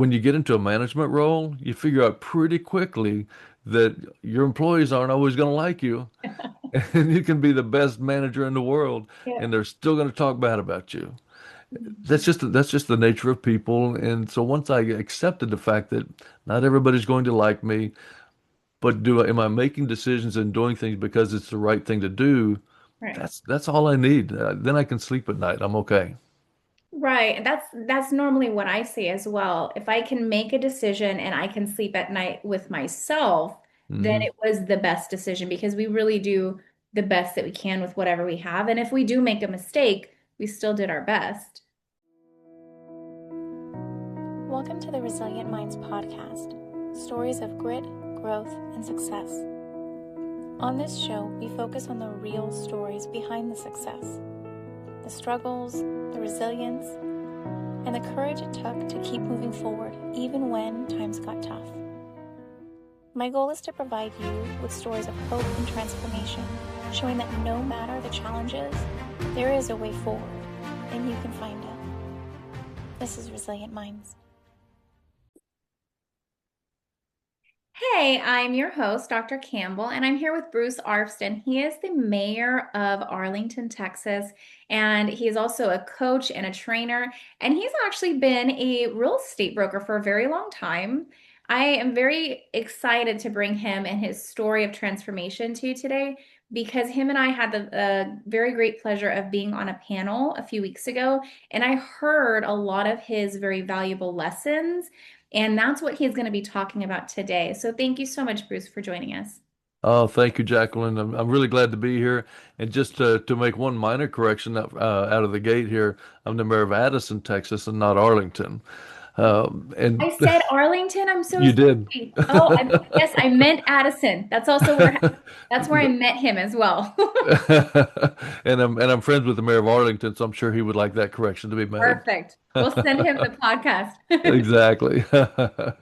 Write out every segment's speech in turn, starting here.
when you get into a management role, you figure out pretty quickly that your employees aren't always going to like you. And you can be the best manager in the world, Yeah. and they're still going to talk bad about you. That's just the nature of people. And so once I accepted the fact that not everybody's going to like me, but am I making decisions and doing things because it's the right thing to do? Right. That's all I need. Then I can sleep at night. I'm okay. Right. And that's normally what I say as well. If I can make a decision and I can sleep at night with myself, then Hmm. it was the best decision because we really do the best that we can with whatever we have. And if we do make a mistake, we still did our best. Welcome to the Resilient Minds podcast, stories of grit, growth, and success. On this show, we focus on the real stories behind the success, the struggles, the resilience, and the courage it took to keep moving forward even when times got tough. My goal is to provide you with stories of hope and transformation, showing that no matter the challenges, there is a way forward, and you can find it. This is Resilient Minds. Hey, I'm your host, Dr. Campbell, and I'm here with Bruce Arfsten. He is the mayor of Arlington, Texas, and he is also a coach and a trainer, and he's actually been a real estate broker for a very long time. I am very excited to bring him and his story of transformation to you today because him and I had the very great pleasure of being on a panel a few weeks ago, and I heard a lot of his very valuable lessons. And that's what he's going to be talking about today. So thank you so much, Bruce, for joining us. Oh, thank you, Jacqueline. I'm really glad to be here. And just to make one minor correction out of the gate here, I'm the mayor of Addison, Texas, and not Arlington. And I said Arlington. I'm so you did. sorry. Oh, yes, I meant Addison. That's where I met him as well. And I'm friends with the mayor of Arlington, so I'm sure he would like that correction to be made. Perfect. We'll send him the podcast. Exactly.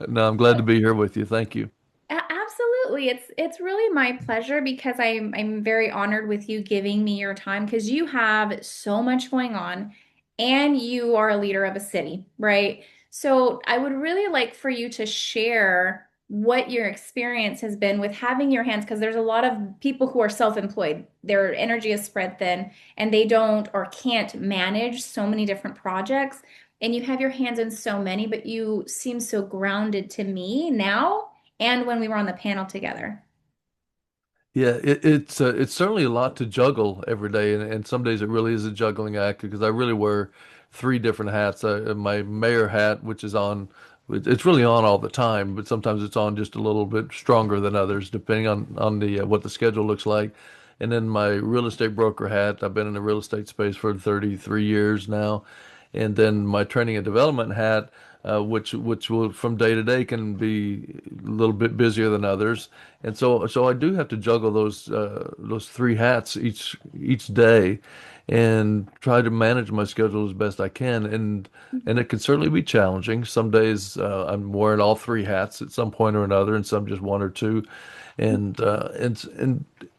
No, I'm glad to be here with you. Thank you. Absolutely. It's really my pleasure because I'm very honored with you giving me your time because you have so much going on and you are a leader of a city, right? So I would really like for you to share what your experience has been with having your hands because there's a lot of people who are self-employed. Their energy is spread thin and they don't or can't manage so many different projects. And you have your hands in so many, but you seem so grounded to me now and when we were on the panel together. Yeah, it's certainly a lot to juggle every day, and some days it really is a juggling act because I really wear three different hats. My mayor hat, which is on, it's really on all the time, but sometimes it's on just a little bit stronger than others, depending on the what the schedule looks like. And then my real estate broker hat. I've been in the real estate space for 33 years now, and then my training and development hat, which will from day to day can be a little bit busier than others, and so I do have to juggle those three hats each day, and try to manage my schedule as best I can, and it can certainly be challenging. Some days I'm wearing all three hats at some point or another, and some just one or two, and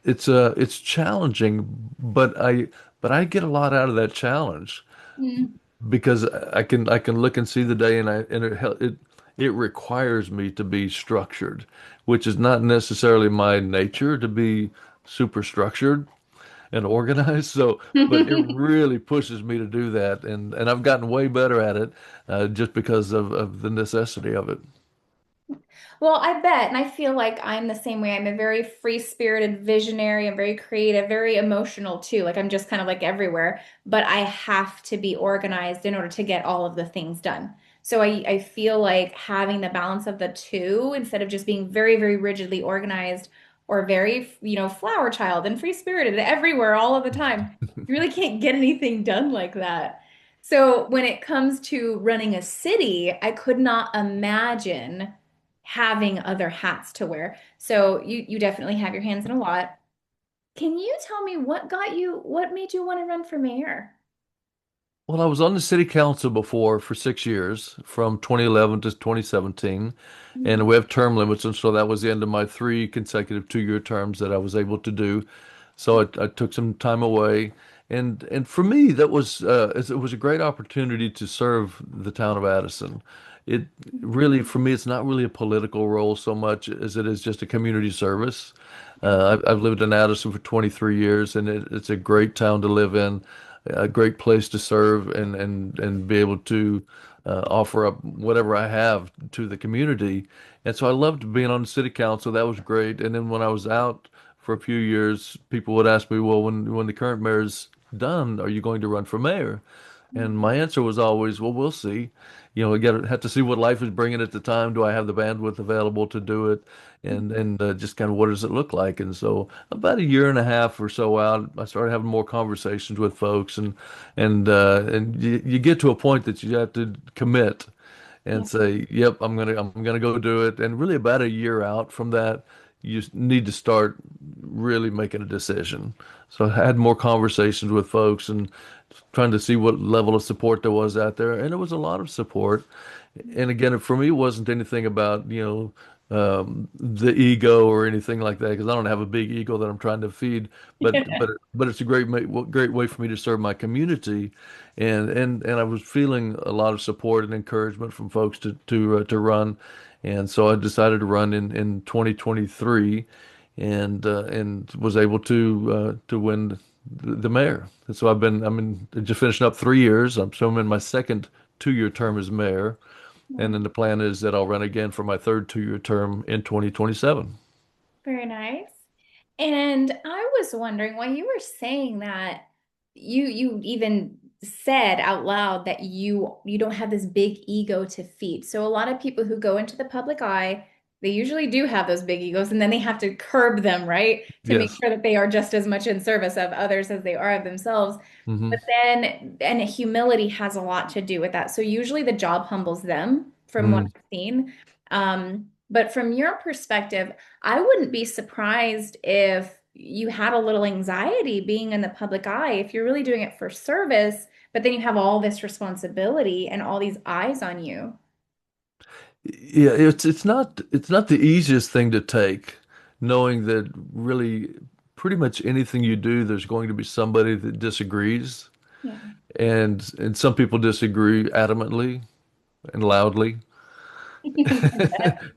it's challenging, but I get a lot out of that challenge Mm. because I can look and see the day, and it requires me to be structured, which is not necessarily my nature to be super structured and organized. So, but it really pushes me to do that, and I've gotten way better at it just because of the necessity of it. Well, I bet. And I feel like I'm the same way. I'm a very free-spirited visionary. I'm very creative, very emotional too. Like I'm just kind of like everywhere, but I have to be organized in order to get all of the things done. So I feel like having the balance of the two instead of just being very, very rigidly organized or very, flower child and free-spirited everywhere all of the time. You really can't get anything done like that. So when it comes to running a city, I could not imagine having other hats to wear. So you definitely have your hands in a lot. Can you tell me what made you want to run for mayor? Well, I was on the city council before for 6 years, from 2011 to 2017, and we have term limits, and so that was the end of my three consecutive 2-year terms that I was able to do. So I took some time away, and for me, that was it was a great opportunity to serve the town of Addison. it really, for me, it's not really a political role so much as it is just a community service. I've lived in Addison for 23 years, and it's a great town to live in, a great place to serve, and be able to offer up whatever I have to the community. And so I loved being on the city council. That was great. And then when I was out for a few years, people would ask me, "Well, when the current mayor's done, are you going to run for mayor?" And my answer was always, "Well, we'll see. We got to have to see what life is bringing at the time. Do I have the bandwidth available to do it? And just kind of what does it look like?" And so about a year and a half or so out, I started having more conversations with folks, and you get to a point that you have to commit Yeah. and say, "Yep, I'm gonna go do it." And really, about a year out from that, you need to start really making a decision. So I had more conversations with folks and trying to see what level of support there was out there, and it was a lot of support. And again, for me, it wasn't anything about, the ego or anything like that, because I don't have a big ego that I'm trying to feed. But it's a great way for me to serve my community, and I was feeling a lot of support and encouragement from folks to run, and so I decided to run in 2023, and was able to win the mayor. And so I'm just finishing up 3 years. I'm in my second 2-year term as mayor. And then the plan is that I'll run again for my third 2-year term in 2027. Very nice. And I was wondering why you were saying that you even said out loud that you don't have this big ego to feed. So a lot of people who go into the public eye, they usually do have those big egos and then they have to curb them, right? To make Yes. sure that they are just as much in service of others as they are of themselves. Hmm. But then, and humility has a lot to do with that. So usually the job humbles them from what Mm. I've seen. But from your perspective, I wouldn't be surprised if you had a little anxiety being in the public eye, if you're really doing it for service, but then you have all this responsibility and all these eyes on you. Yeah, it's not the easiest thing to take, knowing that really pretty much anything you do, there's going to be somebody that disagrees, Yeah. and some people disagree adamantly and loudly,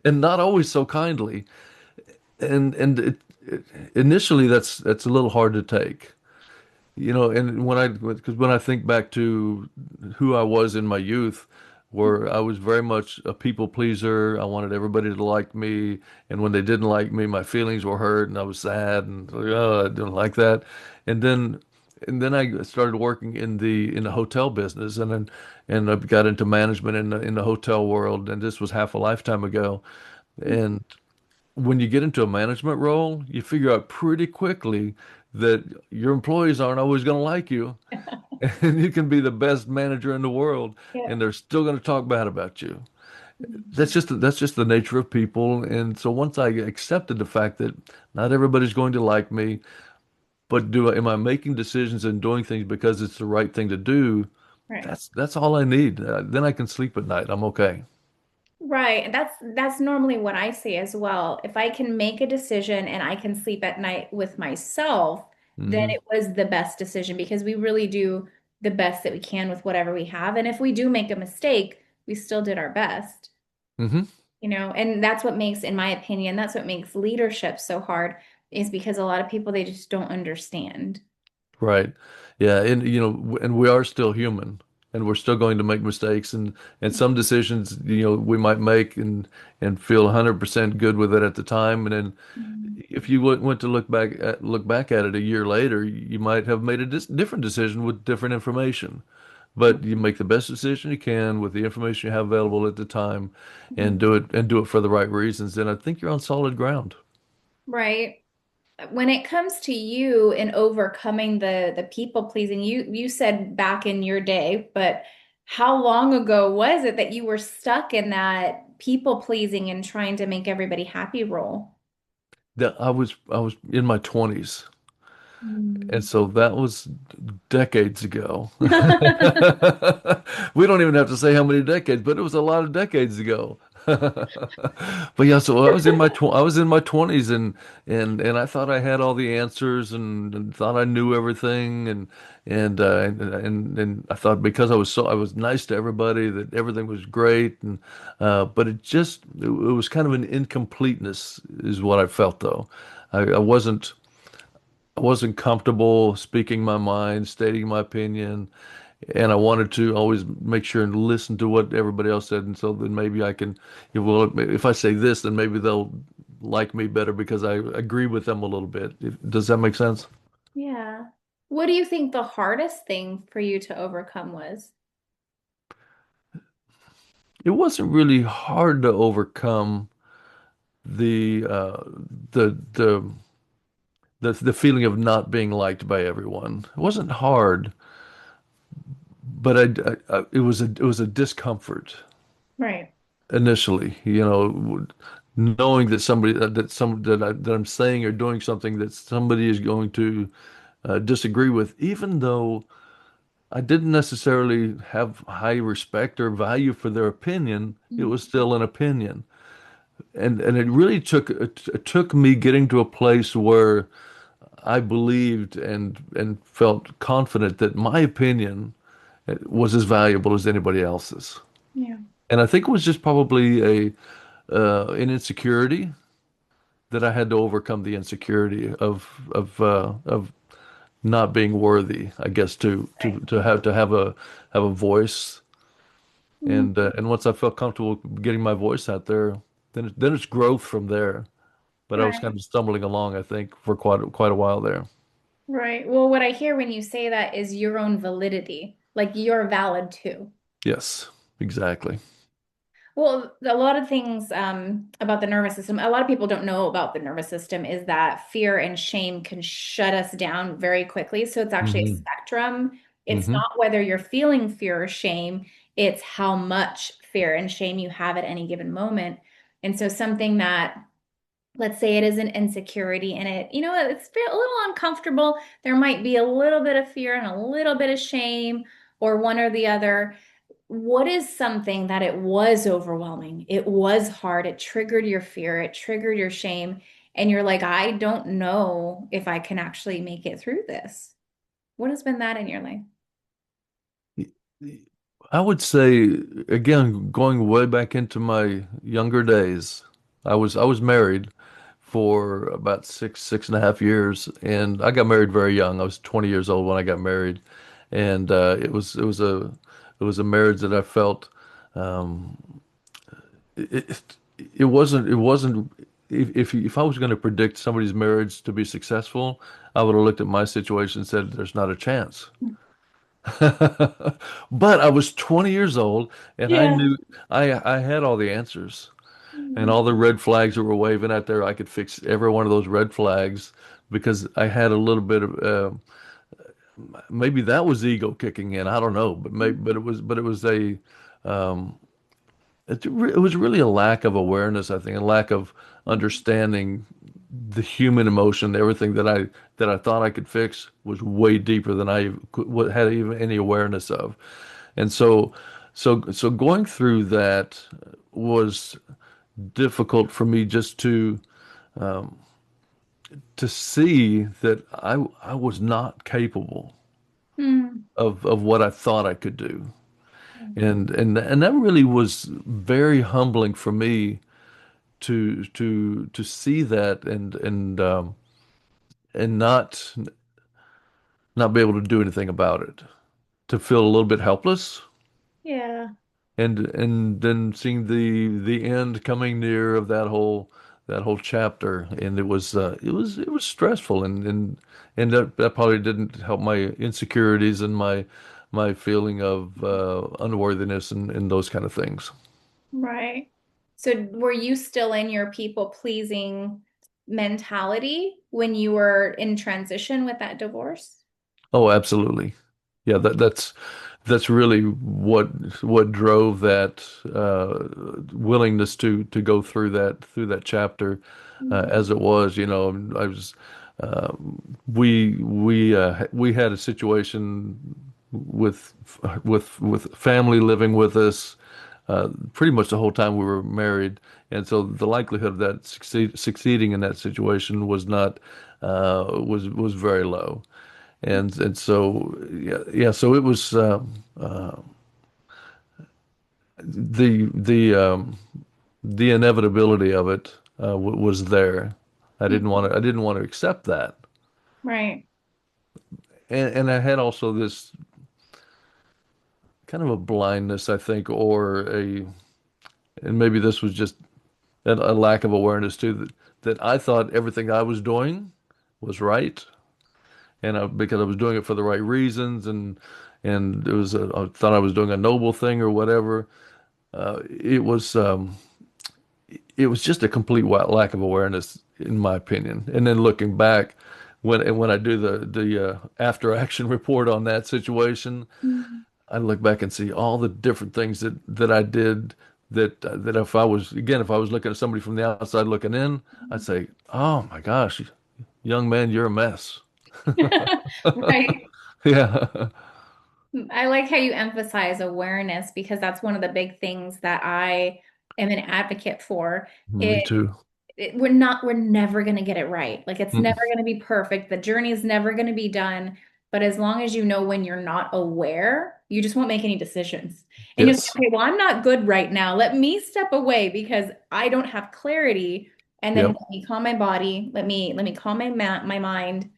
and not always so kindly. And initially that's a little hard to take. And because when I think back to who I was in my youth, where I was very much a people pleaser, I wanted everybody to like me, and when they didn't like me, my feelings were hurt, and I was sad, and oh, I didn't like that. And then, and then I started working in the hotel business, and I got into management in the hotel world, and this was half a lifetime ago. And when you get into a management role, you figure out pretty quickly that your employees aren't always going to like you. And you can be the best manager in the world, Yeah. and they're still going to talk bad about you. That's just the nature of people. And so once I accepted the fact that not everybody's going to like me, but am I making decisions and doing things because it's the right thing to do? Right. That's all I need. Then I can sleep at night. I'm okay. Right. And that's normally what I say as well. If I can make a decision and I can sleep at night with myself, then Hmm. it was the best decision because we really do the best that we can with whatever we have. And if we do make a mistake, we still did our best, Hmm. and that's what makes, in my opinion, that's what makes leadership so hard is because a lot of people they just don't understand. Right. Yeah, and we are still human, and we're still going to make mistakes, and some decisions, we might make and feel 100% good with it at the time, and then Mhm. if you went to look back at it a year later, you might have made a different decision with different information. But you make the best decision you can with the information you have available at the time, and do it for the right reasons, then I think you're on solid ground. Right. When it comes to you and overcoming the people pleasing, you said back in your day, but how long ago was it that you were stuck in that people pleasing and trying to make everybody happy role? That I was in my 20s. And Mm. so that was decades ago. We don't even have to say how many decades, but it was a lot of decades ago. But yeah, so I was in my 20s, and I thought I had all the answers, and thought I knew everything, and I thought because I was nice to everybody that everything was great, and but it was kind of an incompleteness is what I felt though. I wasn't comfortable speaking my mind, stating my opinion, and I wanted to always make sure and listen to what everybody else said, and so then maybe I can, well, if I say this, then maybe they'll like me better because I agree with them a little bit. Does that make sense? Yeah. What do you think the hardest thing for you to overcome was? It wasn't really hard to overcome the uh, the the feeling of not being liked by everyone. It wasn't hard, but it was a discomfort Right. initially, knowing that that I'm saying or doing something that somebody is going to disagree with, even though I didn't necessarily have high respect or value for their opinion, it was still an opinion. And it really it took me getting to a place where I believed and felt confident that my opinion was as valuable as anybody else's. Yeah. And I think it was just probably a an insecurity that I had to overcome the insecurity of not being worthy, I guess, Right. to have a voice. Mm. And once I felt comfortable getting my voice out there, then it's growth from there. But I was Right. kind of stumbling along, I think, for quite a while there. Right. Well, what I hear when you say that is your own validity. Like you're valid too. Yes, exactly. Well, a lot of things about the nervous system, a lot of people don't know about the nervous system is that fear and shame can shut us down very quickly. So it's actually a Hmm. spectrum. It's Hmm. not whether you're feeling fear or shame, it's how much fear and shame you have at any given moment. And so something that, let's say it is an insecurity and it's a little uncomfortable. There might be a little bit of fear and a little bit of shame or one or the other. What is something that it was overwhelming? It was hard. It triggered your fear. It triggered your shame. And you're like, I don't know if I can actually make it through this. What has been that in your life? I would say, again, going way back into my younger days, I was married for about six and a half years, and I got married very young. I was 20 years old when I got married, and it was a marriage that I felt um, it, it wasn't if I was going to predict somebody's marriage to be successful, I would have looked at my situation and said, "There's not a chance." But I was 20 years old and I Yeah. knew I had all the answers and Mm. all the red flags that were waving out there. I could fix every one of those red flags because I had a little bit of maybe that was ego kicking in. I don't know, but it was a um, it was really a lack of awareness, I think, a lack of understanding the human emotion. Everything that I thought I could fix was way deeper than had even any awareness of. And so going through that was difficult for me just to see that I was not capable Mm. of what I thought I could do. And that really was very humbling for me to see that and not be able to do anything about it. To feel a little bit helpless Yeah. and then seeing the end coming near of that whole chapter, and it was stressful, and that probably didn't help my insecurities and my feeling of unworthiness and those kind of things. Right. So were you still in your people pleasing mentality when you were in transition with that divorce? Oh, absolutely. Yeah, that's really what drove that willingness to go through that chapter Mm. as it was. I was uh, we had a situation with with family living with us. pretty much the whole time we were married, and so the likelihood of that succeeding in that situation was not was very low, and so so it was the the inevitability of it was there. I didn't want to accept that, Right. and I had also this kind of a blindness, I think, and maybe this was just a lack of awareness too, that I thought everything I was doing was right, and because I was doing it for the right reasons, and I thought I was doing a noble thing or whatever. It was it was just a complete lack of awareness, in my opinion. And then looking back, when I do the after action report on that situation, Mhm. I look back and see all the different things that I did that if I was looking at somebody from the outside looking in, I'd say, "Oh my gosh, young man, you're a mess." Right. Yeah. I like how you emphasize awareness because that's one of the big things that I am an advocate for. Me It, too. we're never going to get it right. Like it's never Mm. going to be perfect. The journey is never going to be done. But as long as you know when you're not aware, you just won't make any decisions. And you'll say, Yes. okay, well, I'm not good right now. Let me step away because I don't have clarity. And then Yep. let me calm my body. Let me calm my mind,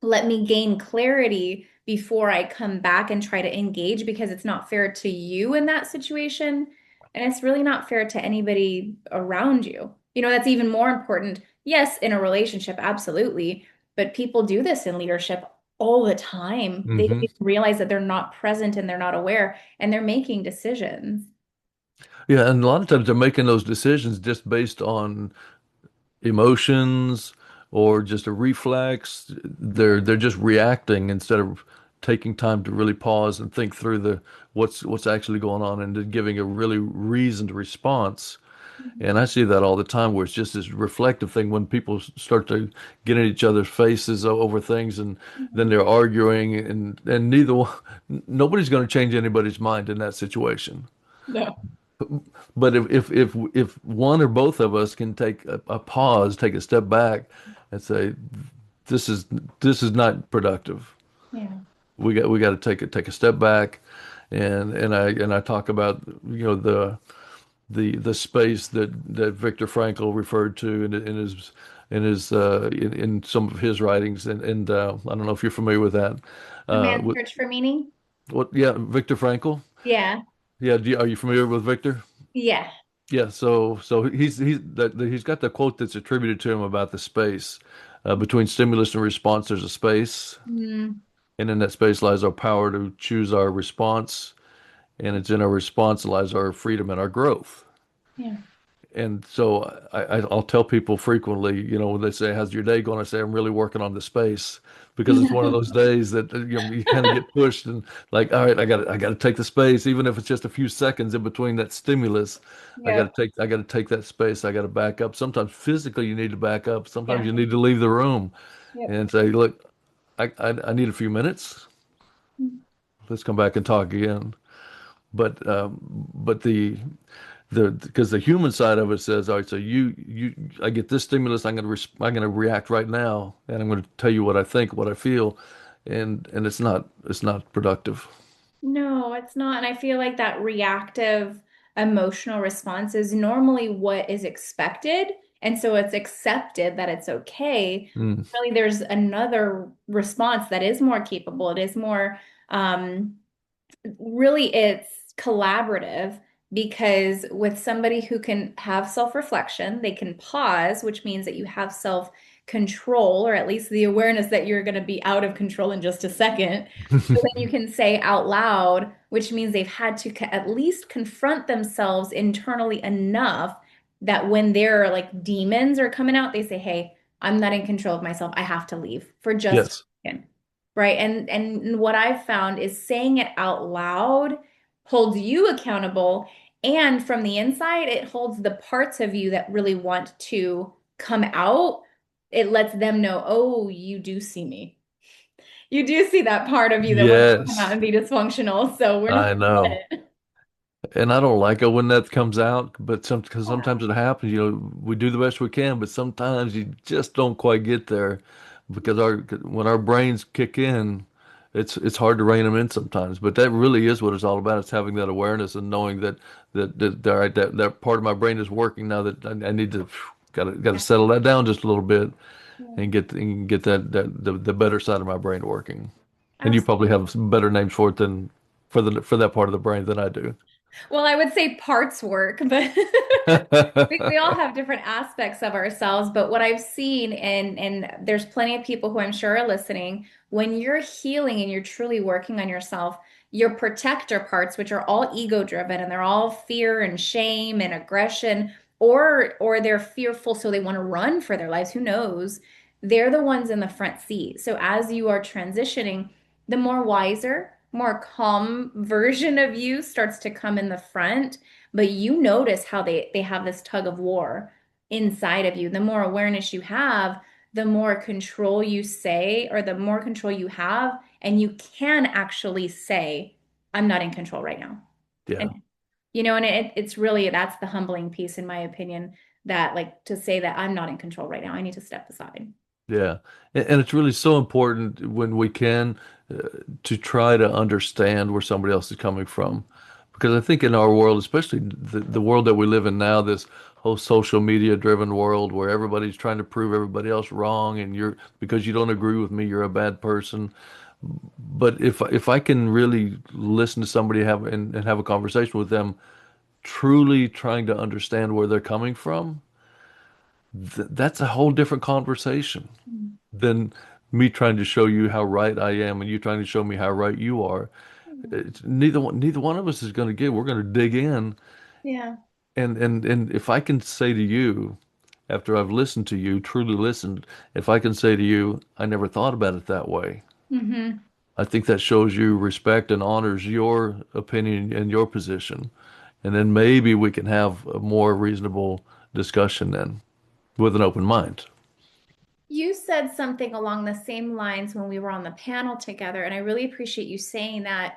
let me gain clarity before I come back and try to engage because it's not fair to you in that situation. And it's really not fair to anybody around you. That's even more important. Yes, in a relationship, absolutely. But people do this in leadership all the time. They don't Hmm. even realize that they're not present and they're not aware and they're making decisions. Yeah, and a lot of times they're making those decisions just based on emotions or just a reflex. They're just reacting instead of taking time to really pause and think through the what's actually going on and then giving a really reasoned response. And I see that all the time where it's just this reflective thing when people start to get in each other's faces over things and then Mhm. they're arguing and nobody's going to change anybody's mind in that situation. No. But if one or both of us can take a pause, take a step back, and say, "This is this is not productive. Yeah. We got to take a step back," and I talk about the space that Viktor Frankl referred to in some of his writings, and I don't know if you're familiar with that. A man's With, search for meaning? what? Yeah, Viktor Frankl. Yeah. Yeah, are you familiar with Viktor? Yeah. Yeah, so he's got the quote that's attributed to him about the space between stimulus and response. There's a space, Mm, and in that space lies our power to choose our response, and it's in our response lies our freedom and our growth. yeah. And so I'll tell people frequently, when they say, "How's your day going?" I say, "I'm really working on the space," because it's one of those days that you kind of get pushed and like, all right, I got to take the space, even if it's just a few seconds in between that stimulus. Yep. I got to take that space. I got to back up. Sometimes physically you need to back up. Sometimes Yeah. you need to leave the room Yep. and say, "Look, I need a few minutes. Let's come back and talk again." But the because the human side of it says, all right, so I get this stimulus, I'm going to react right now, and I'm going to tell you what I think, what I feel, and it's not productive. No, it's not. And I feel like that reactive emotional response is normally what is expected. And so it's accepted that it's okay. Mm. Really, there's another response that is more capable. It is more, really it's collaborative because with somebody who can have self-reflection, they can pause, which means that you have self-control, or at least the awareness that you're going to be out of control in just a second. So then you can say out loud, which means they've had to at least confront themselves internally enough that when their like demons are coming out, they say, "Hey, I'm not in control of myself. I have to leave for just Yes. a second." Right. And what I've found is saying it out loud holds you accountable. And from the inside, it holds the parts of you that really want to come out. It lets them know, oh, you do see me. You do see that part of you that wants to come out Yes, and be dysfunctional. So we're not I gonna know. let it. And I don't like it when that comes out, but because Yeah. sometimes it happens, we do the best we can, but sometimes you just don't quite get there because when our brains kick in, it's hard to rein them in sometimes. But that really is what it's all about. It's having that awareness and knowing all right, that part of my brain is working now that I need to got to settle that down just a little bit Yeah. and get the better side of my brain working. And you probably Absolutely. have some better names for it than for that part of the brain than I do. Well, I would say parts work, but we all have different aspects of ourselves. But what I've seen, and there's plenty of people who I'm sure are listening, when you're healing and you're truly working on yourself, your protector parts, which are all ego driven and they're all fear and shame and aggression, or they're fearful, so they want to run for their lives, who knows? They're the ones in the front seat. So as you are transitioning, the more wiser, more calm version of you starts to come in the front, but you notice how they have this tug of war inside of you. The more awareness you have, the more control you say, or the more control you have, and you can actually say, I'm not in control right now. And Yeah. and it's really, that's the humbling piece, in my opinion, that like to say that I'm not in control right now. I need to step aside. Yeah. And it's really so important when we can to try to understand where somebody else is coming from. Because I think in our world, especially the world that we live in now, this whole social media driven world where everybody's trying to prove everybody else wrong and because you don't agree with me, you're a bad person. But if I can really listen to somebody and have a conversation with them, truly trying to understand where they're coming from, that's a whole different conversation Mm. than me trying to show you how right I am and you trying to show me how right you are. Neither one of us is going to get. We're going to dig in, Yeah. and if I can say to you, after I've listened to you, truly listened, if I can say to you, I never thought about it that way. Hmm. I think that shows you respect and honors your opinion and your position. And then maybe we can have a more reasonable discussion then with an open mind. You said something along the same lines when we were on the panel together, and I really appreciate you saying that,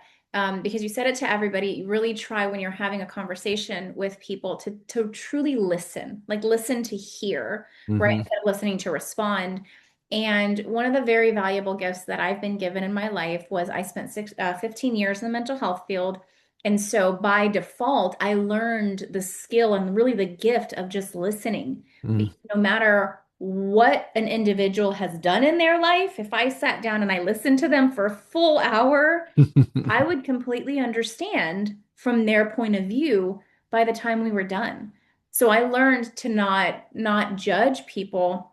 because you said it to everybody. You really try when you're having a conversation with people to truly listen, like listen to hear, right? Hmm. Instead of listening to respond. And one of the very valuable gifts that I've been given in my life was I spent 15 years in the mental health field. And so by default, I learned the skill and really the gift of just listening, Hmm. because no matter what an individual has done in their life, if I sat down and I listened to them for a full hour, I would completely understand from their point of view by the time we were done. So I learned to not judge people,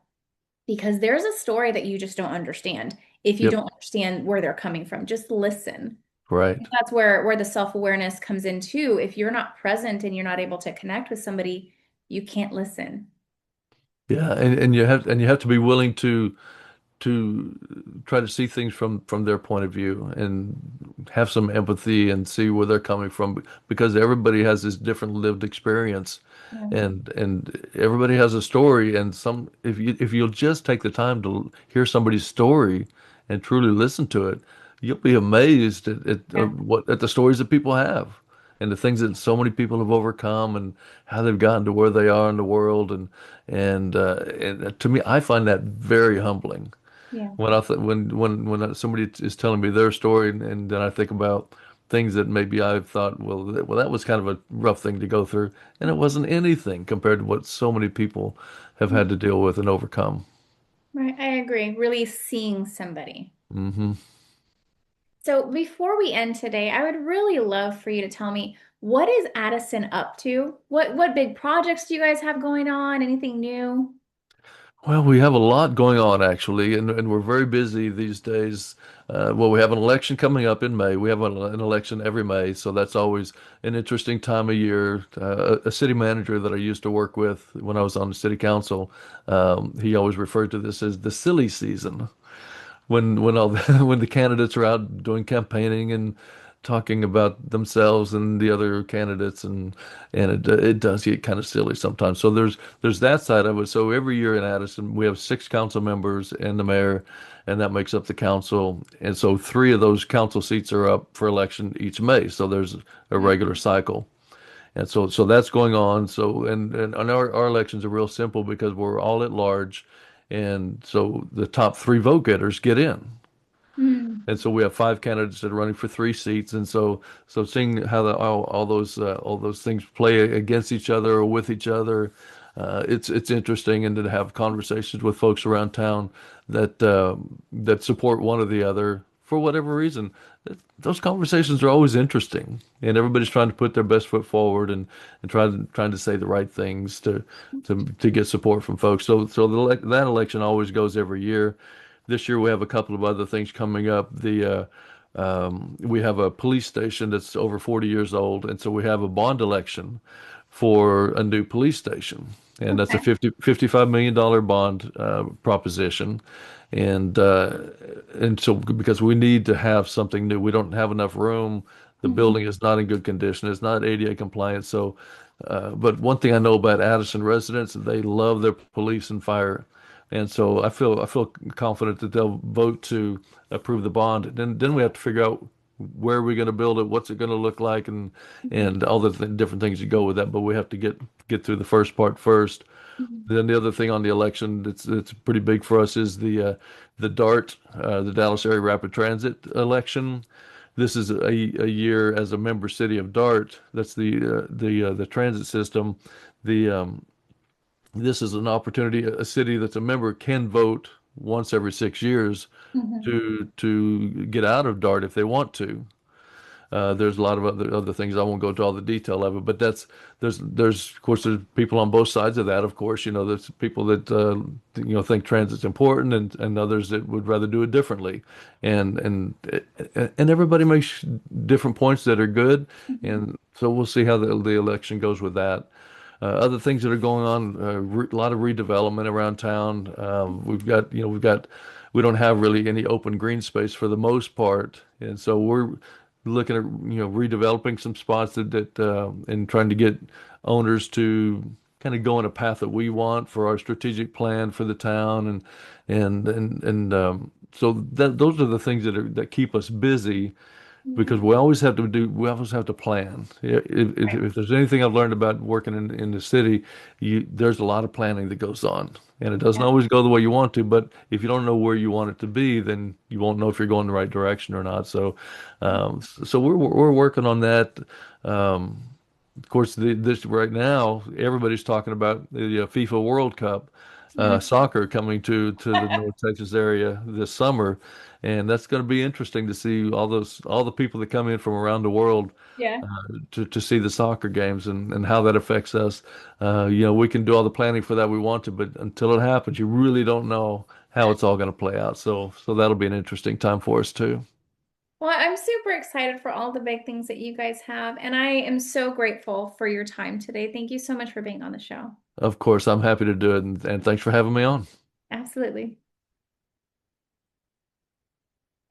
because there's a story that you just don't understand if you Yep. don't understand where they're coming from. Just listen. Right. That's where the self-awareness comes in too. If you're not present and you're not able to connect with somebody, you can't listen. Yeah, and you have to be willing to try to see things from their point of view and have some empathy and see where they're coming from because everybody has this different lived experience Yeah. and everybody has a story and some if you'll just take the time to hear somebody's story and truly listen to it, you'll be amazed Yeah. at the stories that people have and the things that so many people have overcome and how they've gotten to where they are in the world and to me I find that very humbling Yeah. when I th when somebody is telling me their story, and then I think about things that maybe I've thought, well, that was kind of a rough thing to go through, and it wasn't anything compared to what so many people have had to deal with and overcome. Right, I agree. Really seeing somebody. Hmm. So before we end today, I would really love for you to tell me, what is Addison up to? What big projects do you guys have going on? Anything new? Well, we have a lot going on actually, and we're very busy these days. Well, we have an election coming up in May. We have an election every May, so that's always an interesting time of year. A city manager that I used to work with when I was on the city council, he always referred to this as the silly season when all when the candidates are out doing campaigning and talking about themselves and the other candidates and it does get kind of silly sometimes. So there's that side of it. So every year in Addison we have 6 council members and the mayor, and that makes up the council. And so 3 of those council seats are up for election each May. So there's a regular cycle. And so that's going on. So and our elections are real simple because we're all at large, and so the top three vote getters get in. Mm. And so we have five candidates that are running for three seats, and so seeing how all those things play against each other or with each other, it's interesting, and to have conversations with folks around town that support one or the other for whatever reason. Those conversations are always interesting, and everybody's trying to put their best foot forward and trying to say the right things to get support from folks. That election always goes every year. This year we have a couple of other things coming up. We have a police station that's over 40 years old, and so we have a bond election for a new police station, and that's a Okay. $55 million bond proposition, and uh, and so because we need to have something new, we don't have enough room. The Mhm. building is not in good condition. It's not ADA compliant. But one thing I know about Addison residents, they love their police and fire. And so I feel confident that they'll vote to approve the bond. Then we have to figure out where we're going to build it, what's it going to look like, and all the different things that go with that. But we have to get through the first part first. Mhm. Then the other thing on the election that's pretty big for us is the DART, the Dallas Area Rapid Transit election. This is a year as a member city of DART. That's the transit system. The This is an opportunity. A city that's a member can vote once every 6 years Mhm. to get out of DART if they want to. There's a lot of other things. I won't go into all the detail of it, but there's of course there's people on both sides of that. Of course, there's people that think transit's important, and others that would rather do it differently, and everybody makes different points that are good, Mhm. and so we'll see how the election goes with that. Other things that are going on, a lot of redevelopment around town. We don't have really any open green space for the most part, and so we're looking at redeveloping some spots and trying to get owners to kind of go in a path that we want for our strategic plan for the town, and so those are the things that keep us busy Mhm. because we always have to plan. Right. If there's anything I've learned about working in the city, there's a lot of planning that goes on, and it doesn't Yeah. always go the way you want to. But if you don't know where you want it to be, then you won't know if you're going the right direction or not. So we're working on that. Um, of course, this right now, everybody's talking about the FIFA World Cup Yeah. soccer coming to the North Texas area this summer, and that's going to be interesting to see all the people that come in from around the world Yeah. to see the soccer games and how that affects us. We can do all the planning for that we want to, but until it happens, you really don't know how it's all going to play out. So that'll be an interesting time for us too. Well, I'm super excited for all the big things that you guys have, and I am so grateful for your time today. Thank you so much for being on the show. Of course, I'm happy to do it, and thanks for having me on. Absolutely.